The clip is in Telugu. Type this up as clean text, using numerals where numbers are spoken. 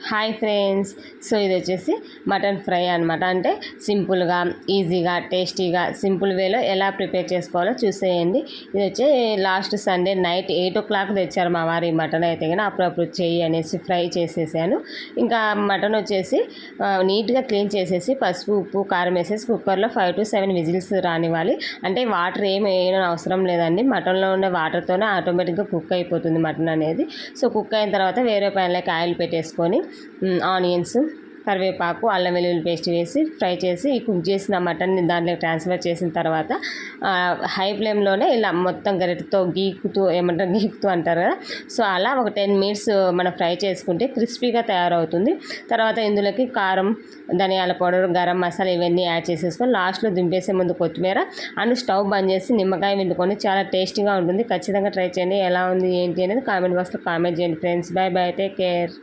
Hi friends. సో ఇది వచ్చేసి మటన్ ఫ్రై అనమాట. అంటే సింపుల్గా ఈజీగా టేస్టీగా సింపుల్ వేలో ఎలా ప్రిపేర్ చేసుకోవాలో చూసేయండి. ఇది వచ్చి లాస్ట్ సండే నైట్ 8 o'clock తెచ్చారు మా వారి మటన్ అయితే కానీ అప్పుడప్పుడు చెయ్యి అనేసి ఫ్రై చేసేసాను. ఇంకా మటన్ వచ్చేసి నీట్గా క్లీన్ చేసేసి పసుపు ఉప్పు కారం వేసేసి కుక్కర్లో 5 to 7 విజిల్స్ రానివ్వాలి. అంటే వాటర్ ఏం వేయడం అవసరం లేదండి, మటన్లో ఉన్న వాటర్తోనే ఆటోమేటిక్గా కుక్ అయిపోతుంది మటన్ అనేది. సో కుక్ అయిన తర్వాత వేరే ప్యాన్లోకి ఆయిల్ పెట్టేసుకొని ఆనియన్స్ కరివేపాకు అల్లం వెల్లుల్లి పేస్ట్ వేసి ఫ్రై చేసి ఈ కుక్ చేసిన మటన్ని దాంట్లో ట్రాన్స్ఫర్ చేసిన తర్వాత హై ఫ్లేమ్లోనే ఇలా మొత్తం గరిటతో గీకుతూ అంటారు కదా, సో అలా ఒక 10 minutes మనం ఫ్రై చేసుకుంటే క్రిస్పీగా తయారవుతుంది. తర్వాత ఇందులోకి కారం ధనియాల పౌడర్ గరం మసాలా ఇవన్నీ యాడ్ చేసేసుకొని లాస్ట్లో దింపేసే ముందు కొత్తిమీర అండ్ స్టవ్ బంద్ చేసి నిమ్మకాయ పిండుకొని చాలా టేస్టీగా ఉంటుంది. ఖచ్చితంగా ట్రై చేయండి. ఎలా ఉంది ఏంటి అనేది కామెంట్ బాక్స్లో కామెంట్ చేయండి friends. By by, take care.